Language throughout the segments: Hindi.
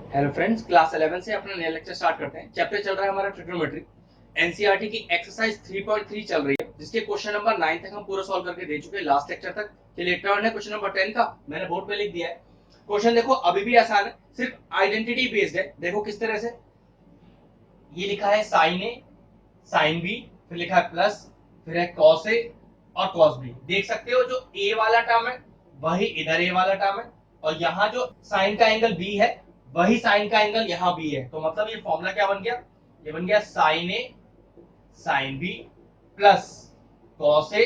हेलो फ्रेंड्स, क्लास 11 से अपना नया लेक्चर स्टार्ट करते हैं। चैप्टर चल रहा है हमारा ट्रिग्नोमेट्री। एनसीईआरटी की एक्सरसाइज 3.3 चल रही है, जिसके क्वेश्चन नंबर 9 तक हम पूरा सॉल्व करके दे चुके हैं लास्ट लेक्चर तक। चलिए टर्न है क्वेश्चन नंबर 10 का। मैंने बोर्ड पे लिख दिया है। क्वेश्चन देखो, अभी भी आसान है, सिर्फ आइडेंटिटी बेस्ड है। देखो किस तरह से ये लिखा है, साइन ए साइन बी, फिर लिखा है प्लस, फिर है कॉस ए और कॉस बी। देख सकते हो जो ए वाला टर्म है वही इधर ए वाला टर्म है, और यहाँ जो साइन का एंगल बी है वही साइन का एंगल यहाँ बी है। तो मतलब ये फॉर्मूला क्या बन गया, ये बन गया sign A sine B plus cos A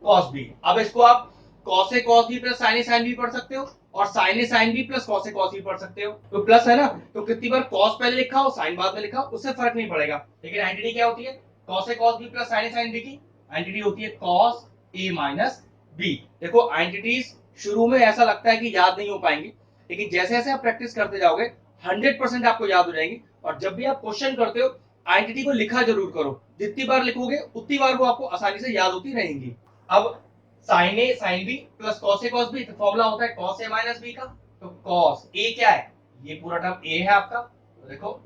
cos B. अब इसको आप cos A cos B plus sign A sine B पढ़ सकते हो, और sign A sine B plus cos A cos B पढ़ सकते हो। तो प्लस है ना, तो कितनी बार कॉस पहले लिखा हो साइन बाद में लिखा हो उससे फर्क नहीं पड़ेगा। लेकिन आइडेंटिटी क्या होती है, cos A cos B plus sign A sine B की आइडेंटिटी होती है कॉस ए माइनस बी। देखो आइडेंटिटीज शुरू में ऐसा लगता है कि याद नहीं हो पाएंगी, लेकिन जैसे जैसे आप प्रैक्टिस करते जाओगे 100% आपको याद हो जाएंगी। और जब भी आप क्वेश्चन करते हो आइडेंटिटी को लिखा जरूर करो, जितनी बार लिखोगे उतनी बार वो आपको आसानी से याद होती रहेंगी। अब sign A sine B plus cos A cos B, तो फॉर्मूला होता है कॉस ए माइनस बी का। तो कॉस ए क्या है, ये पूरा टर्म ए है आपका, तो देखो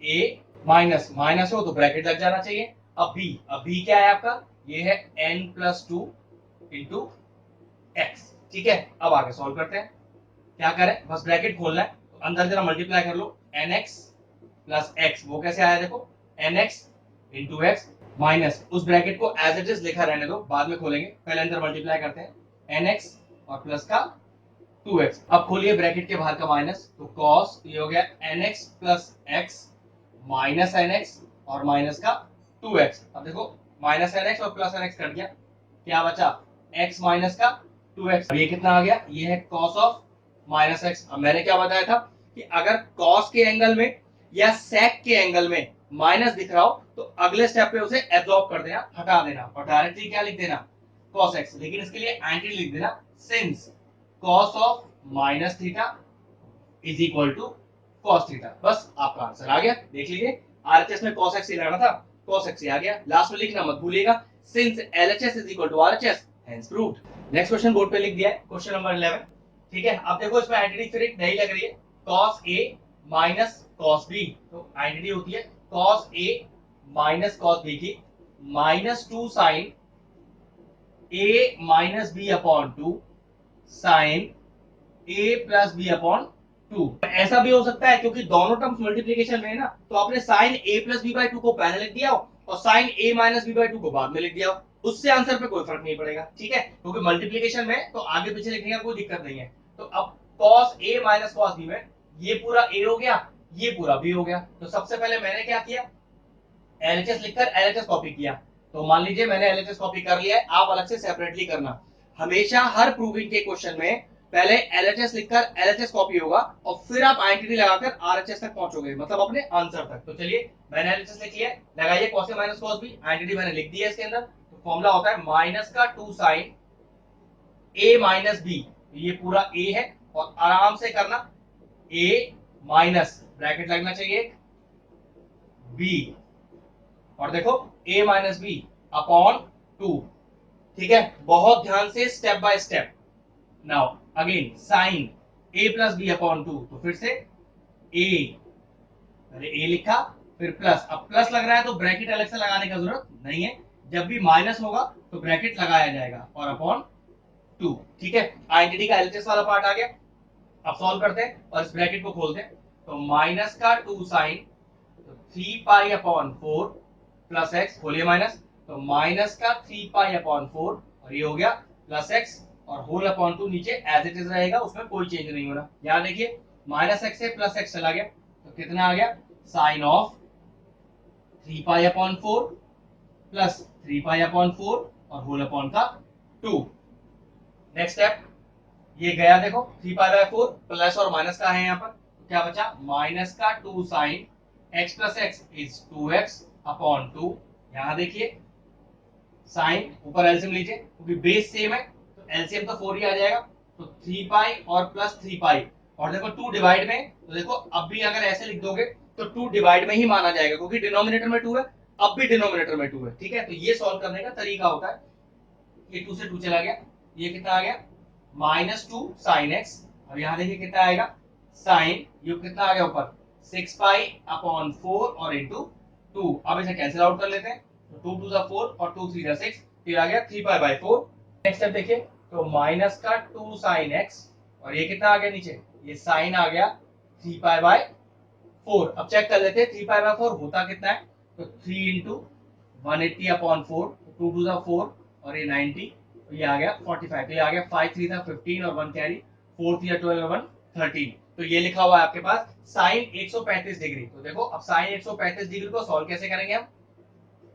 ए माइनस माइनस हो तो ब्रैकेट लग जाना चाहिए। अब बी क्या है आपका, ये है n plus two into x. ठीक है, अब आगे सॉल्व करते हैं। क्या करें, बस ब्रैकेट खोलना है, तो अंदर जरा मल्टीप्लाई कर लो, एन एक्स प्लस एक्स, वो कैसे आया देखो, N X into X minus उस ब्रैकेट को एज इट इज लिखा रहने दो, बाद में खोलेंगे, पहले अंदर मल्टीप्लाई करते हैं, एन एक्स और प्लस का 2x। अब खोलिए ब्रैकेट के बाहर का माइनस, तो cos ये हो गया N X plus X minus N X और माइनस का 2x। अब देखो माइनस एन एक्स और प्लस एन एक्स कट गया, क्या बचा x माइनस का 2x। अब ये कितना आ गया, ये है cos ऑफ माइनस एक्स। अब मैंने क्या बताया था कि अगर cos के एंगल में या sec के एंगल में माइनस दिख रहा हो तो अगले स्टेप पे उसे एब्जॉर्ब कर देना, हटा देना, और डायरेक्टली क्या लिख देना cos x। लेकिन इसके लिए एंटी लिख देना, since cos of minus theta is equal to cos theta. बस आपका आंसर आ गया, देख लीजिए आरएचएस में cos x ही लाना था, cos x ही आ गया। लास्ट में लिखना मत भूलिएगा, since LHS is equal to RHS hence proved. Next question board पे लिख दिया है, क्वेश्चन नंबर 11। ठीक है, अब देखो इसमें आइडेंटिटी फिर एक नई लग रही है, cos a minus cos b। तो आइडेंटिटी होती है cos a minus cos b की minus two sine a minus b upon two sine a plus B upon two. ऐसा भी हो सकता है क्योंकि दोनों टर्म्स मल्टीप्लीकेशन में है ना, तो आपने sine a plus B by two को पहले लिख दिया हो और sine a minus B by two को बाद में लिख दिया हो, उससे आंसर पे कोई फर्क नहीं पड़ेगा। ठीक है, क्योंकि मल्टीप्लीकेशन में तो आगे पीछे लिखने का कोई दिक्कत नहीं है। तो अब cos a minus cos b में ये पूरा a हो गया, ये पूरा b हो गया। तो सबसे पहले मैंने क्या किया, एलएचएस लिखकर एलएचएस कॉपी किया। तो मान लीजिए मैंने एलएचएस कॉपी कर लिया है, आप अलग से सेपरेटली करना। हमेशा हर प्रूविंग के क्वेश्चन में पहले एलएचएस लिखकर एलएचएस कॉपी होगा और फिर आप आइडेंटिटी लगाकर आरएचएस तक पहुंचोगे, मतलब अपने आंसर तक। तो चलिए मैंने एलएचएस लिख लिया, लगाइए cos a minus cos b, identity मैंने लिख दी है इसके अंदर। तो फॉर्मूला होता है माइनस का two sine a minus b, ये पूरा a है, और आराम से करना a माइनस ब्रैकेट लगना चाहिए b, और देखो a minus B upon two. ठीक है, बहुत ध्यान से step by step. Now again sine a plus B upon two, तो फिर से a, अरे a लिखा फिर प्लस। अब प्लस लग रहा है तो ब्रैकेट अलग से लगाने का जरूरत नहीं है, जब भी माइनस होगा तो ब्रैकेट लगाया जाएगा, और अपॉन टू। ठीक है, आइडेंटिटी का एलएचएस वाला पार्ट आ गया। अब सॉल्व करते हैं और इस ब्रैकेट को खोलते हैं, तो माइनस का two sine three pi upon four plus x, खोलिए माइनस, तो माइनस का थ्री पाई अपॉन फोर, और ये हो गया प्लस एक्स, और होल अपॉन टू नीचे एज इट इज रहेगा, उसमें कोई चेंज नहीं होना। यहाँ देखिए माइनस एक्स से प्लस एक्स चला गया, तो कितना आ गया, sine of three pi upon four plus three pi upon four और होल अपॉन का टू। नेक्स्ट स्टेप, ये गया देखो three pi by four, plus और माइनस का है यहाँ पर, तो क्या बचा माइनस का two sine x plus x is two x upon two. यहाँ देखिए साइन ऊपर एलसीएम लीजिए, क्योंकि बेस सेम है तो एलसीएम तो फोर ही आ जाएगा, तो थ्री पाई और प्लस थ्री पाई, और देखो टू डिवाइड में, तो देखो अब भी अगर ऐसे लिख दोगे तो टू डिवाइड में ही माना जाएगा, क्योंकि डिनोमिनेटर में टू है, अब भी डिनोमिनेटर में टू है। ठीक है, तो ये सॉल्व करने का तरीका होता है, ये टू से टू चला गया, ये कितना आ गया माइनस टू साइन एक्स, और यहाँ देखिए कितना आएगा साइन ये कितना आ गया ऊपर 6 पाई अपॉन 4 और इंटू 2। अब इसे कैंसिल आउट कर लेते हैं, तो 2 टू 4 और 2 3 6, फिर आ गया 3 पाई बाई 4। नेक्स्ट स्टेप देखिए, तो माइनस का 2 साइन x और ये कितना आ गया नीचे, ये साइन आ गया 3 पाई बाई 4। अब चेक कर लेते हैं 3 पाई बाई 4 होता कितना है, तो 3 इंटू 180 अपॉन 4, 2 टू 4 और ये 90, तो ये आ गया 45। तो ये आ गया 5 3 था 15 और 1 कैरी, 4 3 12 और 1 13। तो ये लिखा हुआ है आपके पास साइन 135 डिग्री। तो देखो अब साइन 135 डिग्री को सॉल्व कैसे करेंगे हम,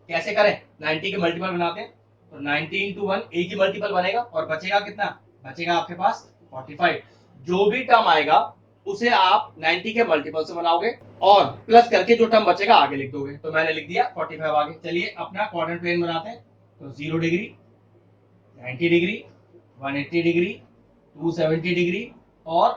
कैसे करें, 90 के मल्टीपल बनाते हैं, तो 90 इंटू 1 एक ही मल्टीपल बनेगा और बचेगा कितना, बचेगा आपके पास 45। जो भी टर्म आएगा उसे आप 90 के मल्टीपल से बनाओगे और प्लस करके जो टर्म बचेगा आगे लिख दोगे। तो मैंने लिख दिया 45 आगे। चलिए अपना क्वाड्रेंट प्लेन बनाते हैं, तो 0 डिग्री, 90 डिग्री, 180 डिग्री, 270 डिग्री और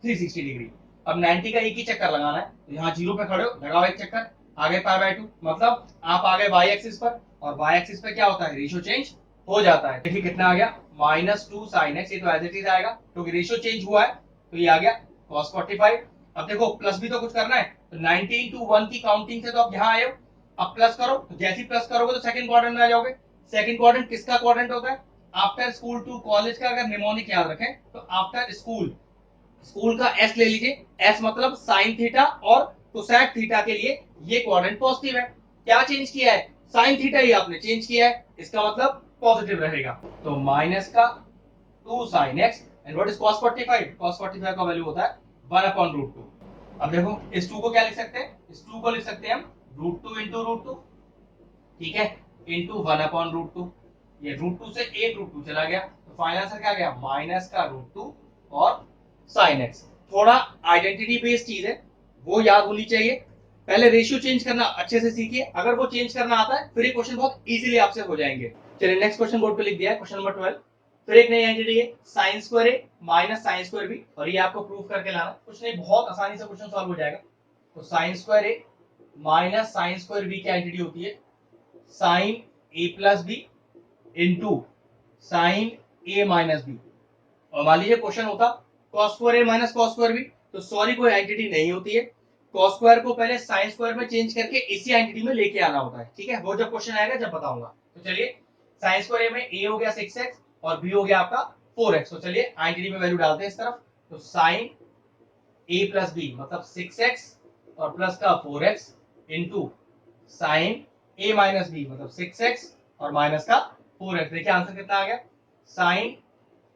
360 डिग्री। अब 90 का एक ही चक्कर लगाना है, तो यहाँ 0 पे खड़े हो, लगाओ एक चक्कर, आगे पाई बाई 2, मतलब आप आगे वाई एक्सिस पर, और वाई एक्सिस पे क्या होता है, रेशियो चेंज हो जाता है। देखिए कितना आ गया -2 sin x, ये तो एज इट इज आएगा क्योंकि रेशियो चेंज हुआ है, तो ये आ गया cos 45। अब देखो प्लस भी तो कुछ करना है, तो 90 इंटू 1 की काउंटिंग से तो आप यहाँ आए हो, अब प्लस करो, तो जैसे ही प्लस करोगे तो सेकंड क्वाड्रेंट में आ जाओगे। सेकंड क्वाड्रेंट किसका क्वाड्रेंट होता है, आफ्टर स्कूल टू कॉलेज का। अगर निमोनिक याद रखें तो आफ्टर स्कूल, स्कूल का एस ले लीजिए, एस मतलब साइन थीटा और कोसेक थीटा के लिए ये क्वाड्रेंट पॉजिटिव है। क्या चेंज किया है, साइन थीटा ही आपने चेंज किया है, इसका मतलब पॉजिटिव रहेगा। तो माइनस का 2 sin x and what is cos 45, cos 45 का वैल्यू होता है 1/√2। अब देखो इस 2 को क्या लिख सकते हैं, इस 2 को लिख सकते हैं हम √2 इंटू √2, ठीक है, इंटू 1/√2। ये √2 से एक √2 चला गया, तो फाइनल आंसर क्या गया, माइनस का √2 और sin x। थोड़ा आइडेंटिटी बेस्ड चीज है, वो याद होनी चाहिए। पहले रेशियो चेंज करना अच्छे से सीखिए, अगर वो चेंज करना आता है फिर ये क्वेश्चन बहुत इजीली आपसे हो जाएंगे। चलिए नेक्स्ट क्वेश्चन बोर्ड पे लिख दिया है, क्वेश्चन नंबर 12। फिर एक नई आइडेंटिटी है sin square a minus sin square b, और ये आपको प्रूफ करके लाना, कुछ नहीं, बहुत आसानी से क्वेश्चन सॉल्व हो जाएगा। तो sin square a minus sin square b की आइडेंटिटी होती है sign A plus B into sine a minus b. और मान लीजिए क्वेश्चन होता cos स्क्वायर ए माइनस cos स्क्वायर बी, तो सॉरी कोई आइडेंटिटी नहीं होती है, cos स्क्वायर को पहले sin स्क्वायर में चेंज करके इसी आइडेंटिटी में लेके आना होता है, ठीक है, वो जब क्वेश्चन आएगा जब बताऊंगा। तो चलिए sin स्क्वायर ए में a हो गया 6x और b हो गया आपका 4x। तो चलिए आइडेंटिटी में वैल्यू डालते हैं इस तरफ, तो sin a प्लस बी मतलब 6x और प्लस का 4x into sine a minus b मतलब 6x और माइनस का 4x। देखिए आंसर कितना आ गया, sign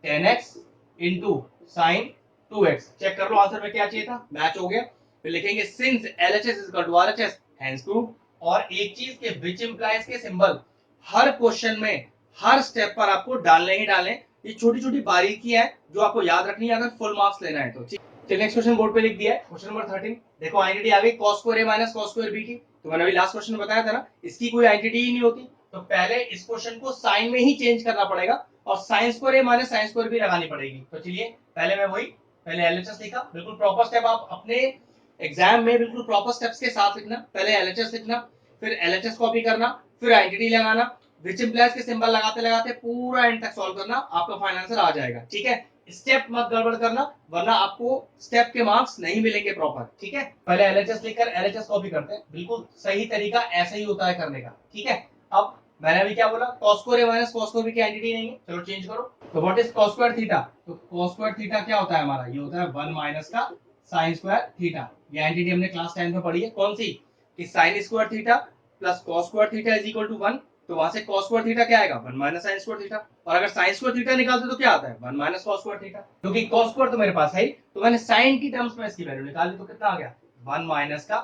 10x into sine 2x। Check कर लो आंसर में क्या चाहिए था, मैच हो गया। फिर लिखेंगे since LHS is equal to RHS hence proved. और एक चीज के विच इंप्लाइज के सिंबल हर क्वेश्चन में हर स्टेप पर आपको डालने ही डालने, ये छोटी छोटी बारीकियां है जो आपको याद रखनी है अगर फुल मार्क्स लेना है तो। चलिए नेक्स्ट क्वेश्चन बोर्ड पे लिख दिया है, क्वेश्चन नंबर 13। देखो आइडेंटिटी आ गई cos square a minus cos square b की, तो मैंने अभी लास्ट क्वेश्चन में बताया था ना, इसकी कोई आइडेंटिटी ही नहीं होती, तो पहले इस क्वेश्चन को साइन में ही चेंज करना पड़ेगा और sin square a minus sin square b लगानी पड़ेगी। तो चलिए पहले मैं वही, पहले LHS लिखा, बिल्कुल प्रॉपर स्टेप, आप अपने एग्जाम में बिल्कुल प्रॉपर स्टेप्स के साथ लिखना, पहले LHS लिखना, फिर LHS कॉपी करना, फिर आइडेंटिटी लगाना, विच इंप्लाइज के सिंबल लगाते लगाते पूरा एंड तक सॉल्व करना, आपका फाइनल आंसर आ जाएगा, ठीक है। स्टेप मत गड़बड़ करना वरना आपको स्टेप के मार्क्स नहीं मिलेंगे प्रॉपर, ठीक है। पहले LHS लिखकर LHS कॉपी करते हैं, बिल्कुल सही तरीका ऐसे ही होता है करने का, ठीक है। अब मैंने अभी क्या बोला, cos square a minus cos square b की आइडेंटिटी नहीं है, चलो चेंज करो। तो what is cos square theta, तो cos स्क्वायर थीटा क्या होता है हमारा, ये होता है 1 माइनस का sin स्क्वायर थीटा। ये आइडेंटिटी हमने क्लास 10 में पढ़ी है, कौन सी, कि sin square theta plus cos square theta is equal to 1। तो वहां से cos स्क्वायर थीटा क्या आएगा, 1 माइनस sin स्क्वायर थीटा, और अगर sin स्क्वायर थीटा निकालते तो क्या आता है, 1 माइनस cos स्क्वायर थीटा। क्योंकि cos स्क्वायर तो मेरे पास है, तो मैंने sin की टर्म्स में इसकी वैल्यू निकाल दी, तो कितना आ गया 1 माइनस का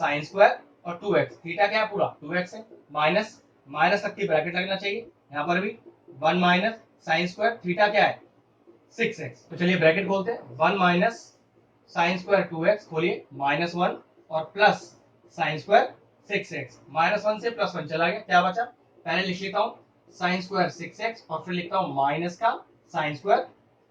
sin स्क्वायर और 2x, थीटा क्या है पूरा 2x है, माइनस माइनस तक की ब्रैकेट लगना चाहिए, यहाँ पर भी 1 माइनस sin स्क्वायर थीटा क्या है 6x। तो चलिए ब्रैकेट खोलते हैं, 1 माइनस sin स्क्वायर 2x खोलिए माइनस 1 और plus sin square 6x, minus 1 से प्लस 1 चला गया, क्या बचा, पहले लिख लेता हूं sin स्क्वायर 6x और फिर लिखता हूं माइनस का sin स्क्वायर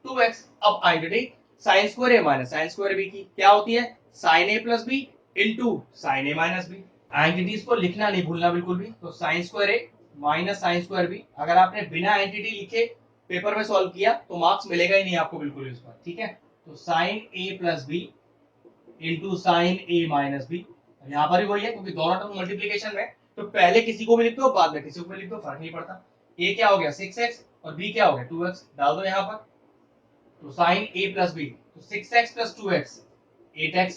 2x। अब identity sin square a minus sin square b की क्या होती है, sin a plus b into sin a minus b। Identities को लिखना नहीं भूलना बिल्कुल भी, तो sin square a minus sin square b, अगर आपने बिना आइडेंटिटी लिखे पेपर में सॉल्व किया तो मार्क्स मिलेगा ही नहीं आपको बिल्कुल इस पर, ठीक है। तो sin a plus b into sine a minus b. यहाँ पर भी वही है क्योंकि दोनों टर्म मल्टीप्लीकेशन में, तो पहले किसी को भी लिख दो बाद में किसी को भी लिख दो, फर्क नहीं पड़ता। ए क्या हो गया 6x और बी क्या हो गया 2x, डाल दो यहाँ पर। तो साइन ए प्लस बी, तो 6x plus 2x 8x,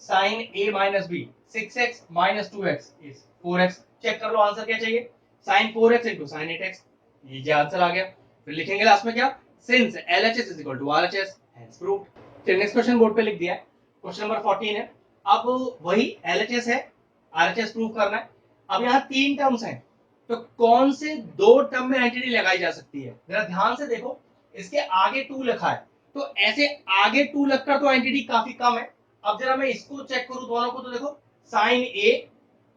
sine a minus b 6x minus 2x is 4x। Check कर लो आंसर क्या चाहिए, sign 4x into sign 8x, ये आंसर आ गया। फिर लिखेंगे लास्ट में क्या, since LHS is equal to RHS hence proved. चलिए नेक्स्ट क्वेश्चन बोर्ड पे लिख दिया है, क्वेश्चन नंबर 14 है। अब वही LHS है, RHS प्रूव करना है। अब यहाँ तीन टर्म्स हैं, तो कौन से दो टर्म में एंटिटी लगाई जा सकती है, जरा ध्यान से देखो। इसके आगे 2 लिखा है, तो ऐसे आगे 2 लगकर तो एंटिटी काफी कम है। अब जरा मैं इसको चेक करूं दोनों को, तो देखो साइन ए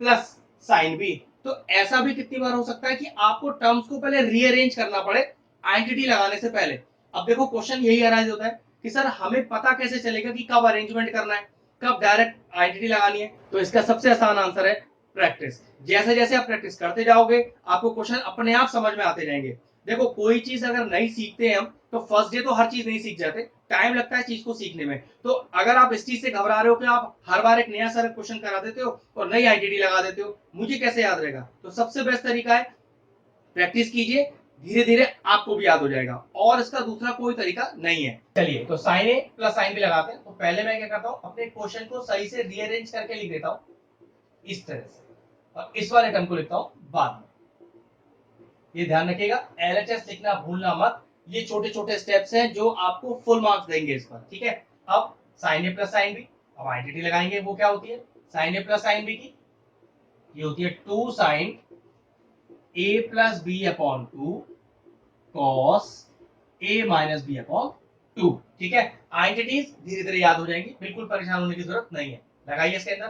प्लस साइन बी, तो ऐसा भी कितनी बार हो सकता है कि आपको टर्म्स को पहले रीअरेंज करना पड़े एंटिटी लगाने से पहले। अब देखो क्वेश्चन यही अराइज होता है कि सर हमें पता कैसे चलेगा कि कब अरेंजमेंट करना है, कब डायरेक्ट आइडेंटिटी लगानी है। तो इसका सबसे आसान आंसर है प्रैक्टिस। जैसे जैसे आप प्रैक्टिस करते जाओगे आपको क्वेश्चन अपने आप समझ में आते जाएंगे। देखो कोई चीज अगर नहीं सीखते हैं हम, तो फर्स्ट डे तो हर चीज नहीं सीख जाते, टाइम लगता है चीज को सीखने में। तो अगर आप इस चीज से घबरा रहे हो कि आप हर बार एक नया सर क्वेश्चन करा देते हो और नई आइडेंटिटी लगा देते हो, मुझे कैसे याद रहेगा, तो सबसे बेस्ट तरीका है प्रैक्टिस कीजिए, धीरे धीरे आपको भी याद हो जाएगा, और इसका दूसरा कोई तरीका नहीं है। चलिए तो साइन ए प्लस साइन बी लगाते हैं। तो पहले मैं क्या करता हूँ, अपने क्वेश्चन को सही से रीअरेंज करके लिख देता हूँ इस तरह से, और इस वाले टर्म को लिखता हूँ बाद में। ये ध्यान रखिएगा, LHS लिखना भूलना मत। ये छोटे छोटे स्टेप्स हैं जो आपको फुल मार्क्स देंगे इस पर, ठीक है। अब साइन ए प्लस साइन बी, अब आइडेंटिटी लगाएंगे, वो क्या होती है साइन ए प्लस साइन बी की, ये होती है 2 sine A plus B upon 2 cos A minus B upon 2, ठीक है। आइडेंटिटीज धीरे धीरे याद हो जाएंगी, बिल्कुल परेशान होने की जरूरत नहीं है। लगाइए इसके अंदर,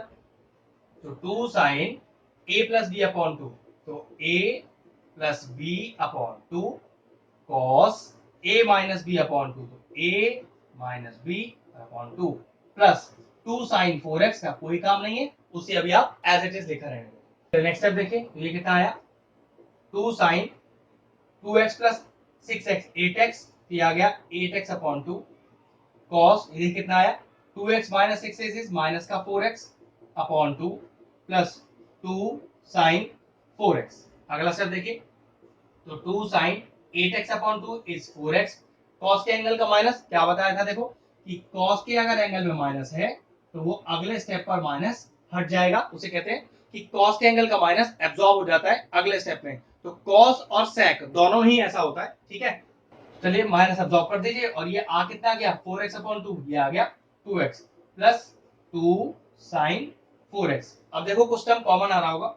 तो 2 साइन ए प्लस बी अपॉन 2, तो A plus B upon 2 cos A minus B upon 2, तो A minus B upon 2 plus 2 sine 4x का कोई काम नहीं है, उसे अभी आप एज इट इज लिखा रहेंगे। नेक्स्ट स्टेप देखिए, तो ये कितना आया 2 sign 2x plus 6x 8x, ये आ गया 8x अपॉन 2 कॉस, ये कितना आया 2x minus 6x is minus का 4x upon 2 plus 2 sine 4x। अगला स्टेप देखिए, तो 2 sine 8x upon 2 is 4x, cos के एंगल का माइनस क्या बताया था, देखो कि कॉस के अगर एंगल में माइनस है तो वो अगले स्टेप पर माइनस हट जाएगा, उसे कहते हैं कि कॉस के एंगल का माइनस एब्जॉर्ब हो जाता है अगले स्टेप में। तो कॉस और सेक दोनों ही ऐसा होता है, ठीक है। चलिए माइनस एब्जॉर्ब कर दीजिए, और ये आ कितना गया 4x अपॉन 2, ये आ गया 2x प्लस 2 साइन 4x। अब देखो कुछ टर्म कॉमन आ रहा होगा,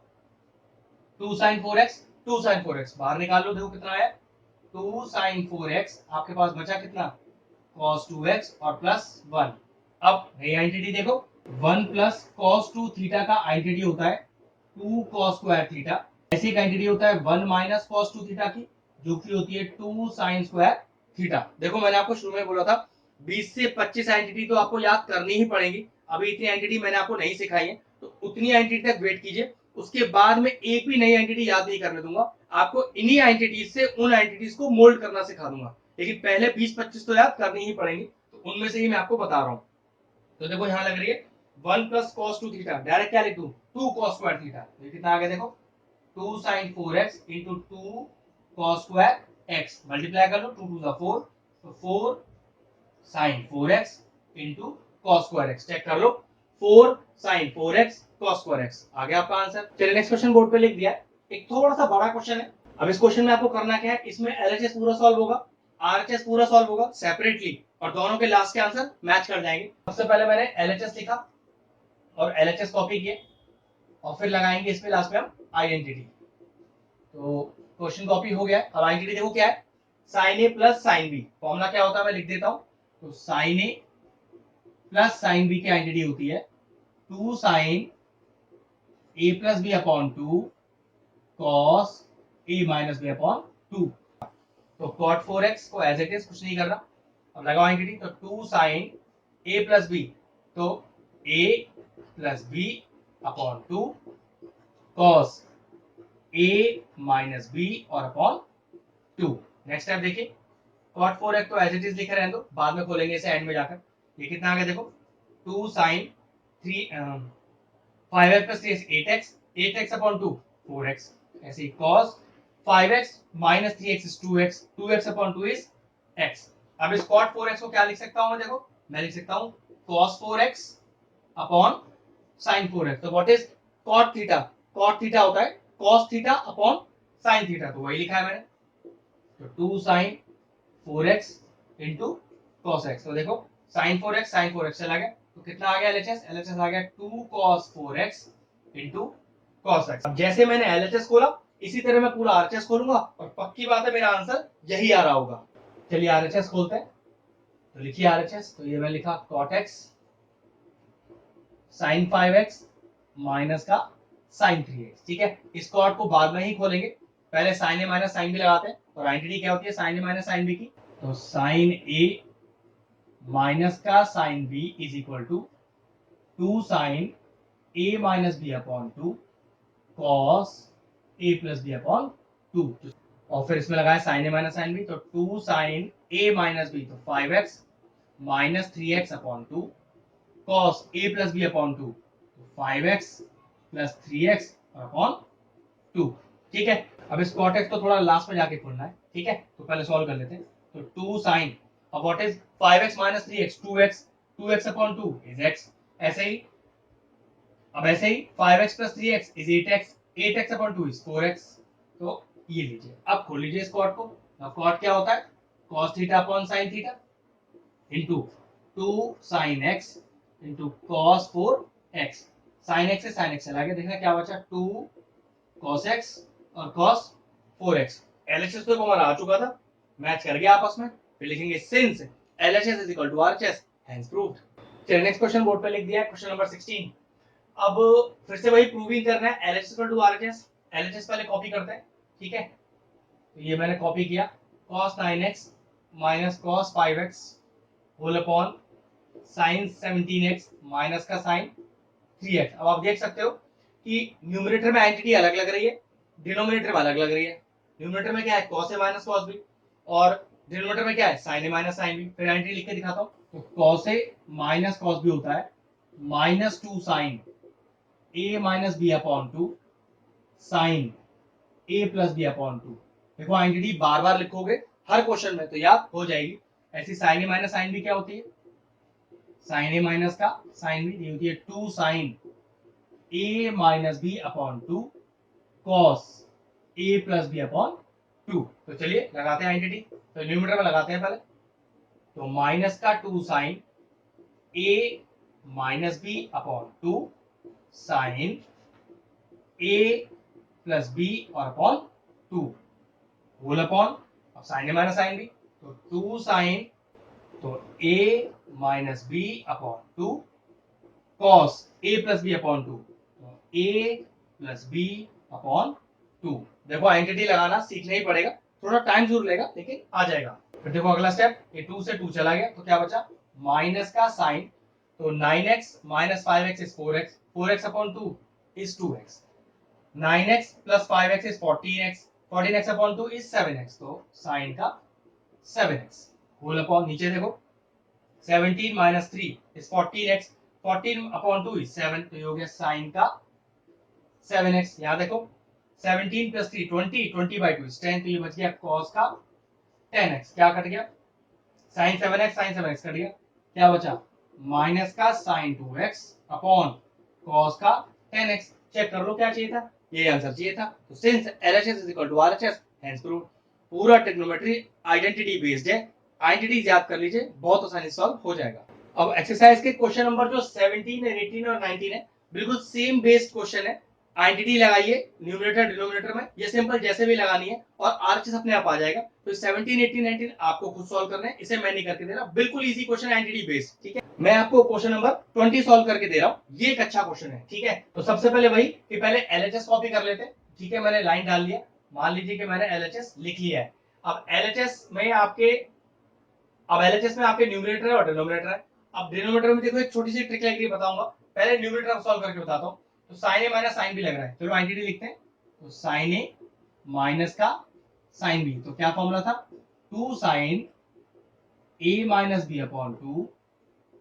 2 साइन 4x, 2 साइन 4x बाहर निकाल लो, देखो कितना आया 2 साइन 4x, आपके पास बचा कितना cos 2x और प्लस 1। अब नई आइडेंटिटी देखो, 1 प्लस cos 2 थीटा का आइडेंटिटी होता है 2 cos स्क्वायर थीटा, ऐसी एक आइडेंटिटी होता है 1 माइनस cos 2 थीटा की, जो कि होती है 2 साइन स्क्वायर थीटा। देखो मैंने आपको शुरू में बोला था 20 से 25 आइडेंटिटी तो आपको याद करनी ही पड़ेगी, अभी इतनी आइडेंटिटी मैंने आपको नहीं सिखाई है, तो उतनी आइडेंटिटी तक वेट कीजिए। उसके बाद में एक भी नई आइडेंटिटी याद नहीं करने दूंगा आपको, इन्हीं आइडेंटिटीज से उन आइडेंटिटीज को मोल्ड करना सिखा दूंगा, लेकिन पहले 20-25 तो याद करनी ही पड़ेंगी, तो उनमें से ही मैं आपको बता रहा हूँ। तो देखो यहाँ लग रही है 1 प्लस कॉस 2 थीटा, डायरेक्ट क्या लिख दूं 2 cos स्क्वायर थीटा, तो कितना आ गया देखो 2 sin 4x into 2 cos square x, multiply कर लो 2 टू द 4, तो 4 sin 4x into cos square x, check कर लो 4 sin 4x cos square x आ गया आपका आंसर। चलिए नेक्स्ट क्वेश्चन बोर्ड पे लिख दिया, एक थोड़ा सा बड़ा क्वेश्चन है। अब इस क्वेश्चन में आपको करना क्या है, इसमें LHS पूरा सॉल्व होगा, RHS पूरा सॉल्व होगा सेपरेटली, और दोनों के लास्ट के आंसर मैच कर जाएंगे। सबसे पहले मैंने LHS लिखा और LHS कॉपी किए, और फिर लगाएंगे इसमें लास्ट में हम आइडेंटिटी। तो क्वेश्चन कॉपी हो गया। अब आइडेंटिटी देखो क्या है, साइन ए प्लस साइन बी, फॉर्मूला क्या होता है मैं लिख देता हूं, तो साइन ए प्लस साइन बी की आइडेंटिटी होती है 2 sine A plus B upon 2 cos A minus B upon 2। तो कॉट 4x को एज इट इज कुछ नहीं करना, अब लगाओ आइडेंटिटी, तो 2 साइन ए प्लस बी, तो a plus B upon 2 cos a minus b और अपॉन 2। नेक्स्ट स्टेप देखिए, cot 4x तो एज इट इज लिखे रहने दो, बाद में खोलेंगे इसे एंड में जाकर। ये कितना आ गया देखो 2 sign 3 5x plus 3x 8x 8x upon 2 4x, ऐसे ही cos 5x minus 3x is 2x 2x upon 2 is x। अब इस cot 4x को क्या लिख सकता हूं मैं, देखो मैं लिख सकता हूं cos 4x upon sin 4x। तो what is cot theta, cot theta होता है cos theta upon sin theta, तो वही लिखा है मैंने। तो 2 sin 4x into cos x, तो देखो sin 4x चला गया, तो कितना आ गया LHS, LHS आ गया 2 cos 4x into cos x। अब जैसे मैंने LHS खोला इसी तरह मैं पूरा RHS खोलूंगा और पक्की बात है मेरा आंसर यही आ रहा होगा। चलिए RHS खोलते हैं, तो लिखिए RHS, तो ये मैं लिखा cot x sin 5x minus का sin 3x, ठीक है। इस cot को बाद में ही खोलेंगे, पहले sin a minus sin b लगाते हैं, और आइडेंटिटी क्या होती है sin a minus sin b की, तो sin a माइनस का sin b is equal to 2 sin a minus B upon 2 cos a plus B upon 2, और फिर इसमें लगाया sin a minus sin b, तो 2 sin a माइनस b, तो 5x minus 3x upon 2 cos a plus B upon 2, तो 5x प्लस 3x अपॉन 2, ठीक है। अब इस cot x तो थोड़ा लास्ट में जाके खोलना है, ठीक है, तो पहले सॉल्व कर लेते हैं। तो 2 sin, अब what is 5x minus 3x 2x upon 2 is x, ऐसे ही अब ऐसे ही 5x plus 3x is 8x 8x upon 2 is 4x, तो ये लीजिए। अब खोल लीजिए इस cot को। अब cot क्या होता है cos theta upon sin theta into 2 sin x into cos 4x, sin x से sin x चला गया, देखना क्या बचा 2 cos x और cos 4x। LHS तो हमारा आ चुका था, मैच कर गया आपस में, फिर लिखेंगे since LHS is equal to RHS hence proved. चलिए नेक्स्ट क्वेश्चन बोर्ड पे लिख दिया है, क्वेश्चन नंबर 16। अब फिर से वही प्रूविंग करना है, LHS equal to RHS। LHS पहले कॉपी करते हैं, ठीक है, तो ये मैंने कॉपी किया cos 9x minus cos 5x whole upon sin 17x minus का sin 3x। अब आप देख सकते हो कि न्यूमरेटर में एंटिटी अलग लग रही है, डिनोमिनेटर में अलग लग रही है। न्यूमरेटर में क्या है cos a minus cos b, और डिनोमिनेटर में क्या है sin a minus sin b। फिर एंटिटी लिख के दिखाता हूँ, तो cos a minus cos b होता है minus 2 sin a minus b upon 2 sin a plus b upon 2। देखो आइडेंटिटी बार बार लिखोगे हर क्वेश्चन में तो याद हो जाएगी। ऐसी sin a minus sin b क्या होती है, sin a माइनस का sin b ये होती है 2 sin a minus b upon 2 cos a plus b upon 2। तो चलिए लगाते हैं आइडेंटिटी, तो न्यूमरेटर में लगाते हैं पहले, तो माइनस का 2 sin a minus b upon 2 sin a plus b और अपॉन 2 होल अपॉन, अब sin a minus sin b, तो 2 sin, तो a minus b upon 2 cos a plus b upon 2, तो a प्लस b अपॉन 2। देखो आइडेंटिटी लगाना सीखना ही पड़ेगा, थोड़ा टाइम जरूर लेगा लेकिन आ जाएगा। फिर देखो अगला स्टेप, ये 2 से 2 चला गया, तो क्या बचा माइनस का साइन, तो 9x minus 5x is 4x 4x upon 2 is 2x, 9x plus 5x is 14x 14x upon 2 is 7x, तो साइन का 7x होल अपॉन, नीचे देखो 17 minus 3 is 14x 14 upon 2 is 7, तो ये हो गया साइन का 7x। यहाँ देखो 17 प्लस 3 20 20 बाई 2 इज 10, तो ये बच गया cos का 10x। क्या कट गया sin 7x कट गया, क्या बचा माइनस का sin 2x अपॉन cos का 10x। चेक कर लो क्या चाहिए था, ये आंसर चाहिए था। तो since LHS is equal to RHS hence proved. पूरा ट्रिग्नोमेट्री आइडेंटिटी बेस्ड है, आइडेंटिटी याद कर लीजिए, बहुत आसानी से सॉल्व हो जाएगा। अब एक्सरसाइज के क्वेश्चन नंबर जो 17 है 18 और 19 है बिल्कुल सेम बेस्ड क्वेश्चन है। आइडेंटिटी लगाइए न्यूमरेटर डिनोमिनेटर में, ये सिंपल जैसे भी लगानी है, और आरएचएस अपने आप आ जाएगा। तो 17 18 19 आपको खुद सॉल्व करना है, इसे मैं नहीं करके दे रहा, बिल्कुल इजी क्वेश्चन आइडेंटिटी बेस्ड, ठीक है। मैं आपको क्वेश्चन नंबर 20 सॉल्व करके दे रहा हूं, ये एक अच्छा क्वेश्चन है, ठीक है। तो सबसे पहले वही कि पहले एलएचएस कॉपी कर लेते हैं, ठीक है। मैंने लाइन डाल दिया, मान लीजिए कि मैंने एलएचएस लिख लिया है। अब एलएचएस में आपके न्यूमरेटर है और डिनोमिनेटर है। अब डिनोमिनेटर में देखो एक छोटी सी ट्रिक लगी बताऊंगा, पहले न्यूमरेटर सॉल्व करके बताता हूं। तो sign a minus sine B लग रहा है, चलो आइडेंटिटी लिखते हैं। तो साइन ए माइनस का साइन बी, तो क्या फॉर्मूला था 2 sine a minus B upon 2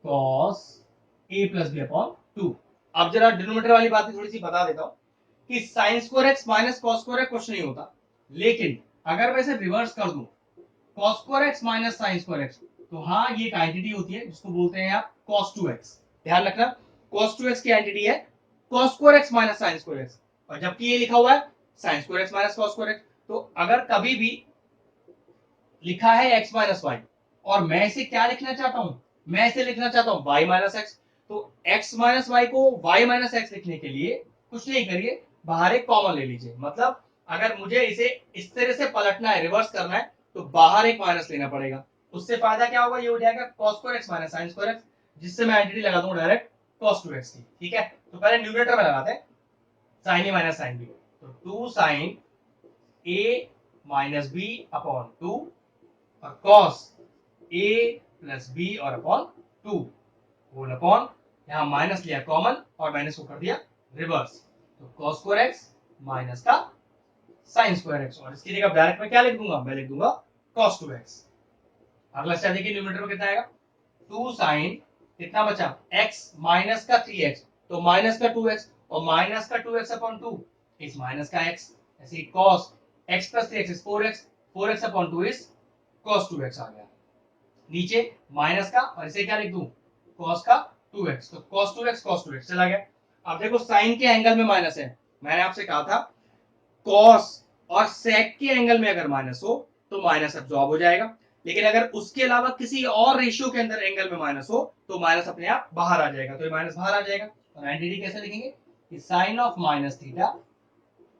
cos A plus B upon 2। अब जरा डिनोमिनेटर वाली बातें थोड़ी सी बता देता हूं कि sine square x minus cos square x कुछ नहीं होता, लेकिन अगर मैं इसे रिवर्स कर दूं cos square x minus sine square x, तो हाँ ये एक आइडेंटिटी होती है जिसको बोलते हैं आप cos 2x। ध्यान रखना cos 2x की आइडेंटिटी है cos square x minus sine square x, और जबकि ये लिखा हुआ है sine square x minus cos square x. तो अगर कभी भी लिखा है x माइनस वाई और मैं इसे क्या लिखना चाहता हूं, मैं इसे लिखना चाहता हूं y माइनस एक्स, तो x माइनस वाई को y माइनस एक्स लिखने के लिए कुछ नहीं करिए, बाहर एक कॉमन ले लीजिए। मतलब अगर मुझे इसे इस तरह से पलटना है, रिवर्स करना है, तो बाहर एक माइनस लेना पड़ेगा। उससे फायदा क्या होगा, ये हो जाएगा cos square x minus sine square x, जिससे मैं आइडेंटिटी लगा दूंगा डायरेक्ट cos 2x की। ठीक है, तो पहले न्यूमरेटर में लगाते हैं sin a minus sin b, तो 2 sin a minus b upon 2 और cos a प्लस b और अपॉन 2 होल अपॉन, यहां माइनस लिया कॉमन और मैंने इसको कर दिया रिवर्स, तो cos स्क्वायर एक्स माइनस का sin स्क्वायर एक्स, और इसकी जगह डायरेक्ट में क्या लिख दूंगा, मैं लिख दूंगा cos 2x। अगला स्टेप देखिए न्यूमरेटर में कितना आएगा, 2 sin कितना बचा x माइनस का 3x, तो माइनस का 2x और माइनस का 2x अपॉन 2 इस माइनस का x, ऐसे cos x plus 3x is 4x, 4x upon 2 is cos 2x आ गया। नीचे माइनस का और इसे क्या लिख दूं, cos का 2x, तो cos 2x चला गया। अब देखो साइन के एंगल में माइनस है, मैंने आपसे कहा था cos और sec के एंगल में अगर माइनस हो तो माइनस एब्जॉर्ब हो जाएगा, लेकिन अगर उसके अलावा किसी और रेशियो के अंदर एंगल में माइनस हो तो माइनस अपने आप बाहर आ जाएगा, तो ये माइनस बाहर आ जाएगा। और आइडेंटिटी कैसे लिखेंगे कि sine of minus theta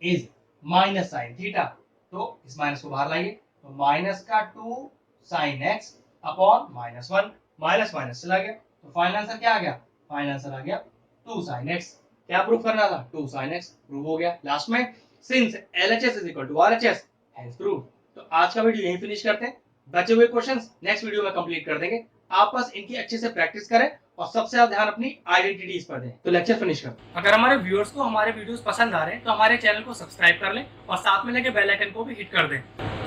is minus sine theta, तो इस माइनस को बाहर लाएंगे, तो माइनस का 2 sine x upon minus 1, minus minus चला गया, तो फाइनल आंसर क्या आ गया, फाइनल आंसर आ गया 2 साइन एक्स। क्या प्रूफ करना था, 2 साइन एक्स, प्रूफ हो गया। लास्ट में since LHS is equal to RHS hence proof. तो आज का वीडियो यहीं फिनिश करते हैं, बचे हुए क्वेश्चंस नेक्स्ट वीडियो में कंप्लीट कर देंगे। आप बस इनकी अच्छे से प्रैक्टिस करें और सबसे ज्यादा ध्यान अपनी आइडेंटिटीज पर दें। तो लेक्चर फिनिश करते हैं। अगर हमारे व्यूअर्स को हमारे वीडियोस पसंद आ रहे हैं तो हमारे चैनल को सब्सक्राइब कर लें और साथ में लगे बेल आइकन को भी हिट कर दें।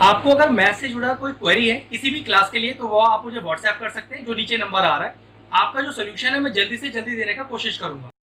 आपको अगर मैथ से जुड़ा कोई क्वेरी है किसी भी क्लास के लिए, तो वो आप मुझे व्हाट्सएप कर सकते हैं, जो नीचे नंबर आ रहा है। आपका जो सोल्यूशन है मैं जल्दी से जल्दी देने का कोशिश करूंगा।